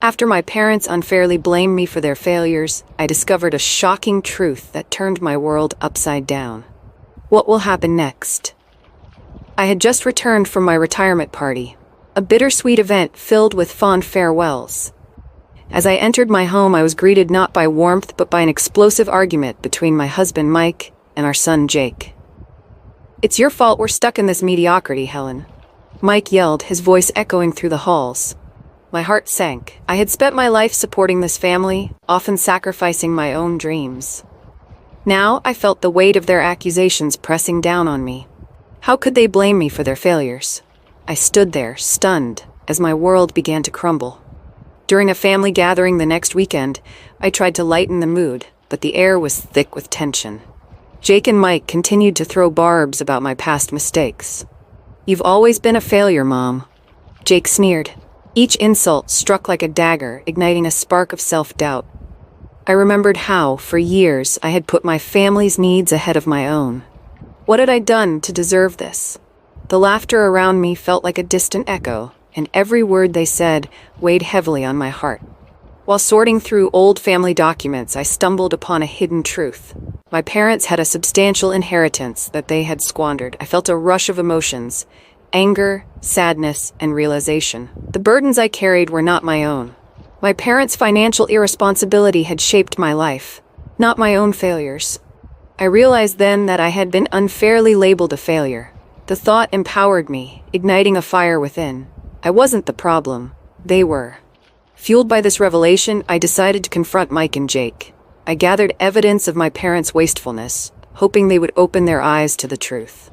After my parents unfairly blamed me for their failures, I discovered a shocking truth that turned my world upside down. What will happen next? I had just returned from my retirement party, a bittersweet event filled with fond farewells. As I entered my home, I was greeted not by warmth but by an explosive argument between my husband Mike and our son Jake. "It's your fault we're stuck in this mediocrity, Helen," Mike yelled, his voice echoing through the halls. My heart sank. I had spent my life supporting this family, often sacrificing my own dreams. Now I felt the weight of their accusations pressing down on me. How could they blame me for their failures? I stood there, stunned, as my world began to crumble. During a family gathering the next weekend, I tried to lighten the mood, but the air was thick with tension. Jake and Mike continued to throw barbs about my past mistakes. "You've always been a failure, Mom," Jake sneered. Each insult struck like a dagger, igniting a spark of self-doubt. I remembered how, for years, I had put my family's needs ahead of my own. What had I done to deserve this? The laughter around me felt like a distant echo, and every word they said weighed heavily on my heart. While sorting through old family documents, I stumbled upon a hidden truth. My parents had a substantial inheritance that they had squandered. I felt a rush of emotions: anger, sadness, and realization. The burdens I carried were not my own. My parents' financial irresponsibility had shaped my life, not my own failures. I realized then that I had been unfairly labeled a failure. The thought empowered me, igniting a fire within. I wasn't the problem. They were. Fueled by this revelation, I decided to confront Mike and Jake. I gathered evidence of my parents' wastefulness, hoping they would open their eyes to the truth.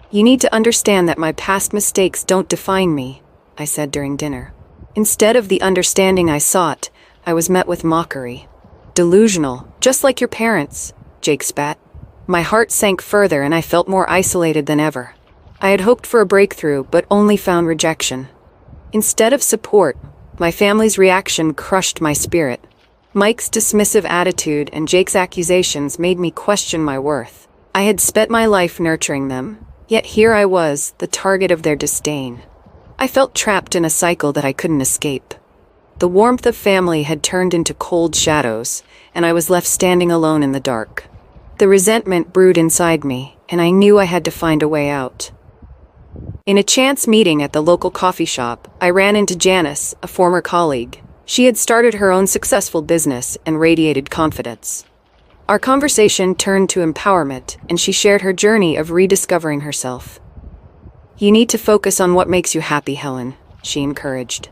"You need to understand that my past mistakes don't define me," I said during dinner. Instead of the understanding I sought, I was met with mockery. "Delusional, just like your parents," Jake spat. My heart sank further and I felt more isolated than ever. I had hoped for a breakthrough, but only found rejection. Instead of support, my family's reaction crushed my spirit. Mike's dismissive attitude and Jake's accusations made me question my worth. I had spent my life nurturing them, yet here I was, the target of their disdain. I felt trapped in a cycle that I couldn't escape. The warmth of family had turned into cold shadows, and I was left standing alone in the dark. The resentment brewed inside me, and I knew I had to find a way out. In a chance meeting at the local coffee shop, I ran into Janice, a former colleague. She had started her own successful business and radiated confidence. Our conversation turned to empowerment, and she shared her journey of rediscovering herself. "You need to focus on what makes you happy, Helen," she encouraged.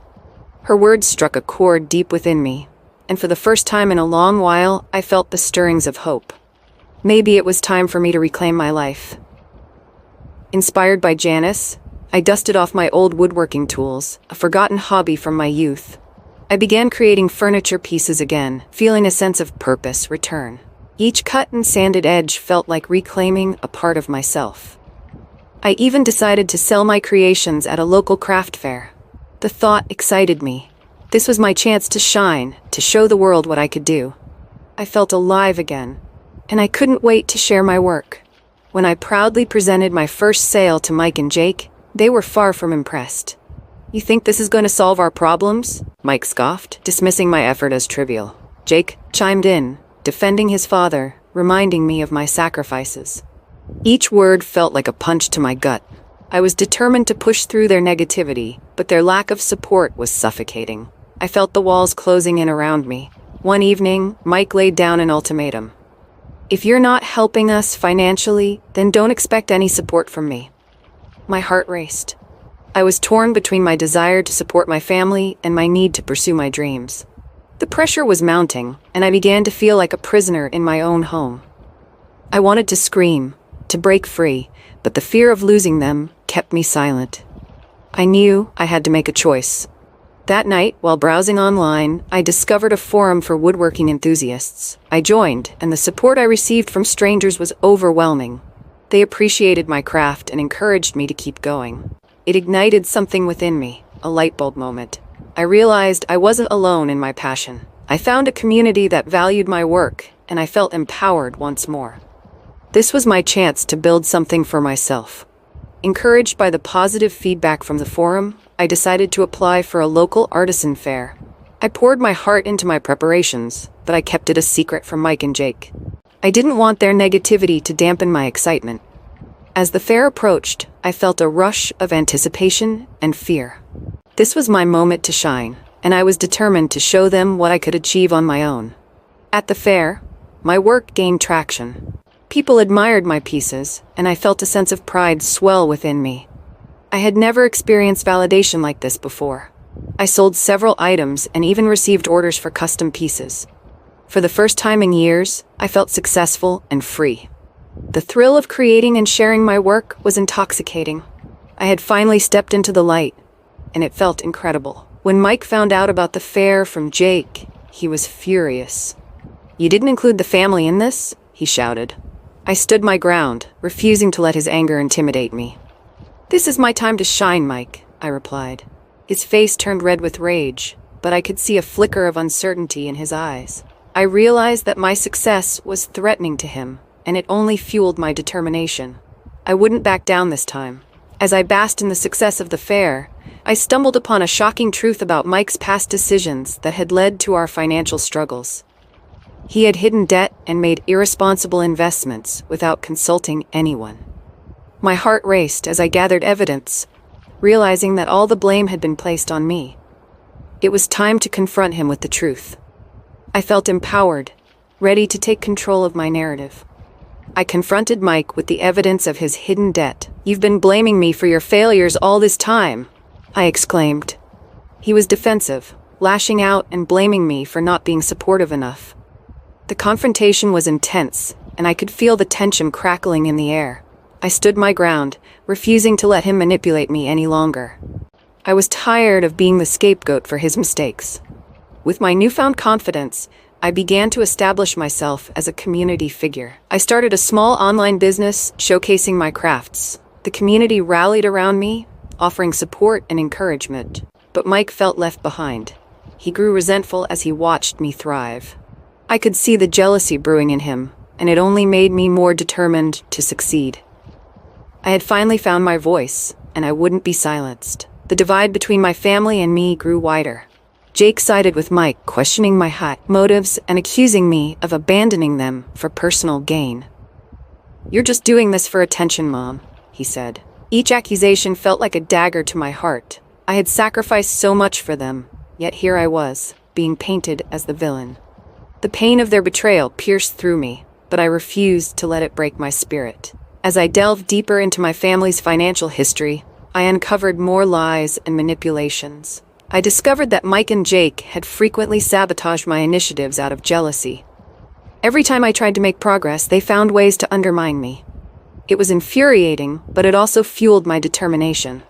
Her words struck a chord deep within me, and for the first time in a long while, I felt the stirrings of hope. Maybe it was time for me to reclaim my life. Inspired by Janice, I dusted off my old woodworking tools, a forgotten hobby from my youth. I began creating furniture pieces again, feeling a sense of purpose return. Each cut and sanded edge felt like reclaiming a part of myself. I even decided to sell my creations at a local craft fair. The thought excited me. This was my chance to shine, to show the world what I could do. I felt alive again, and I couldn't wait to share my work. When I proudly presented my first sale to Mike and Jake, they were far from impressed. "You think this is going to solve our problems?" Mike scoffed, dismissing my effort as trivial. Jake chimed in, defending his father, reminding me of my sacrifices. Each word felt like a punch to my gut. I was determined to push through their negativity, but their lack of support was suffocating. I felt the walls closing in around me. One evening, Mike laid down an ultimatum. "If you're not helping us financially, then don't expect any support from me." My heart raced. I was torn between my desire to support my family and my need to pursue my dreams. The pressure was mounting, and I began to feel like a prisoner in my own home. I wanted to scream, to break free, but the fear of losing them kept me silent. I knew I had to make a choice. That night, while browsing online, I discovered a forum for woodworking enthusiasts. I joined, and the support I received from strangers was overwhelming. They appreciated my craft and encouraged me to keep going. It ignited something within me, a light bulb moment. I realized I wasn't alone in my passion. I found a community that valued my work, and I felt empowered once more. This was my chance to build something for myself. Encouraged by the positive feedback from the forum, I decided to apply for a local artisan fair. I poured my heart into my preparations, but I kept it a secret from Mike and Jake. I didn't want their negativity to dampen my excitement. As the fair approached, I felt a rush of anticipation and fear. This was my moment to shine, and I was determined to show them what I could achieve on my own. At the fair, my work gained traction. People admired my pieces, and I felt a sense of pride swell within me. I had never experienced validation like this before. I sold several items and even received orders for custom pieces. For the first time in years, I felt successful and free. The thrill of creating and sharing my work was intoxicating. I had finally stepped into the light, and it felt incredible. When Mike found out about the fair from Jake, he was furious. "You didn't include the family in this?" he shouted. I stood my ground, refusing to let his anger intimidate me. "This is my time to shine, Mike," I replied. His face turned red with rage, but I could see a flicker of uncertainty in his eyes. I realized that my success was threatening to him, and it only fueled my determination. I wouldn't back down this time. As I basked in the success of the fair, I stumbled upon a shocking truth about Mike's past decisions that had led to our financial struggles. He had hidden debt and made irresponsible investments without consulting anyone. My heart raced as I gathered evidence, realizing that all the blame had been placed on me. It was time to confront him with the truth. I felt empowered, ready to take control of my narrative. I confronted Mike with the evidence of his hidden debt. "You've been blaming me for your failures all this time," I exclaimed. He was defensive, lashing out and blaming me for not being supportive enough. The confrontation was intense, and I could feel the tension crackling in the air. I stood my ground, refusing to let him manipulate me any longer. I was tired of being the scapegoat for his mistakes. With my newfound confidence, I began to establish myself as a community figure. I started a small online business showcasing my crafts. The community rallied around me, offering support and encouragement. But Mike felt left behind. He grew resentful as he watched me thrive. I could see the jealousy brewing in him, and it only made me more determined to succeed. I had finally found my voice, and I wouldn't be silenced. The divide between my family and me grew wider. Jake sided with Mike, questioning my motives and accusing me of abandoning them for personal gain. "You're just doing this for attention, Mom," he said. Each accusation felt like a dagger to my heart. I had sacrificed so much for them, yet here I was, being painted as the villain. The pain of their betrayal pierced through me, but I refused to let it break my spirit. As I delved deeper into my family's financial history, I uncovered more lies and manipulations. I discovered that Mike and Jake had frequently sabotaged my initiatives out of jealousy. Every time I tried to make progress, they found ways to undermine me. It was infuriating, but it also fueled my determination.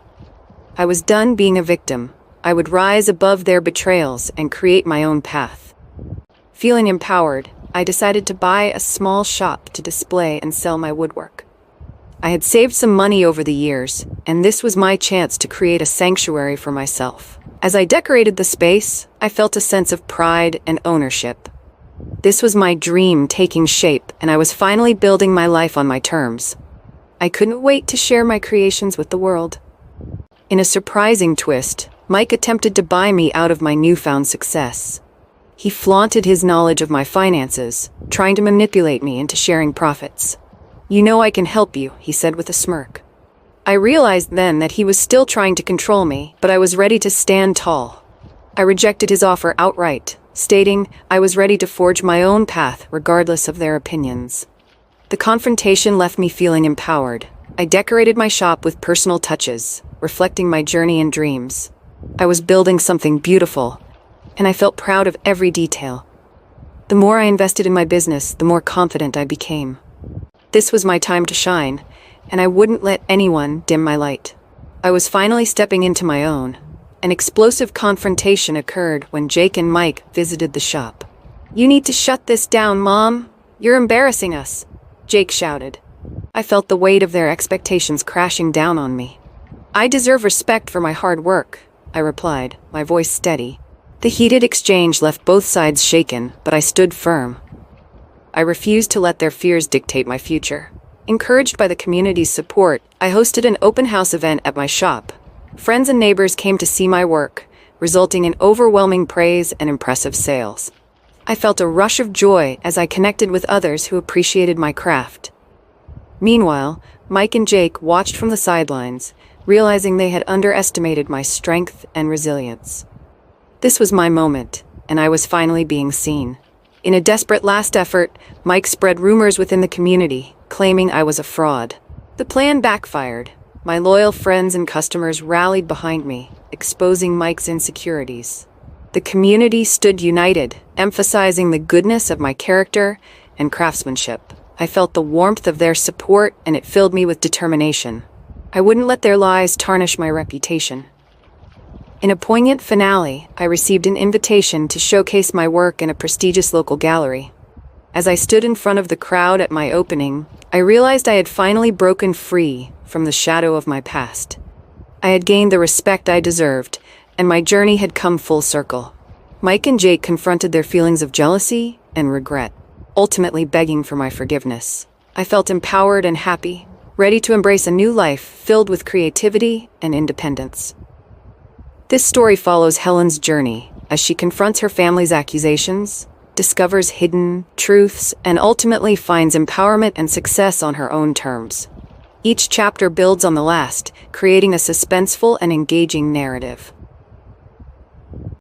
I was done being a victim. I would rise above their betrayals and create my own path. Feeling empowered, I decided to buy a small shop to display and sell my woodwork. I had saved some money over the years, and this was my chance to create a sanctuary for myself. As I decorated the space, I felt a sense of pride and ownership. This was my dream taking shape, and I was finally building my life on my terms. I couldn't wait to share my creations with the world. In a surprising twist, Mike attempted to buy me out of my newfound success. He flaunted his knowledge of my finances, trying to manipulate me into sharing profits. "You know I can help you," he said with a smirk. I realized then that he was still trying to control me, but I was ready to stand tall. I rejected his offer outright, stating I was ready to forge my own path regardless of their opinions. The confrontation left me feeling empowered. I decorated my shop with personal touches, reflecting my journey and dreams. I was building something beautiful, and I felt proud of every detail. The more I invested in my business, the more confident I became. This was my time to shine, and I wouldn't let anyone dim my light. I was finally stepping into my own. An explosive confrontation occurred when Jake and Mike visited the shop. "You need to shut this down, Mom. You're embarrassing us," Jake shouted. I felt the weight of their expectations crashing down on me. "I deserve respect for my hard work," I replied, my voice steady. The heated exchange left both sides shaken, but I stood firm. I refused to let their fears dictate my future. Encouraged by the community's support, I hosted an open house event at my shop. Friends and neighbors came to see my work, resulting in overwhelming praise and impressive sales. I felt a rush of joy as I connected with others who appreciated my craft. Meanwhile, Mike and Jake watched from the sidelines, realizing they had underestimated my strength and resilience. This was my moment, and I was finally being seen. In a desperate last effort, Mike spread rumors within the community, claiming I was a fraud. The plan backfired. My loyal friends and customers rallied behind me, exposing Mike's insecurities. The community stood united, emphasizing the goodness of my character and craftsmanship. I felt the warmth of their support, and it filled me with determination. I wouldn't let their lies tarnish my reputation. In a poignant finale, I received an invitation to showcase my work in a prestigious local gallery. As I stood in front of the crowd at my opening, I realized I had finally broken free from the shadow of my past. I had gained the respect I deserved, and my journey had come full circle. Mike and Jake confronted their feelings of jealousy and regret, ultimately begging for my forgiveness. I felt empowered and happy, ready to embrace a new life filled with creativity and independence. This story follows Helen's journey as she confronts her family's accusations, discovers hidden truths, and ultimately finds empowerment and success on her own terms. Each chapter builds on the last, creating a suspenseful and engaging narrative.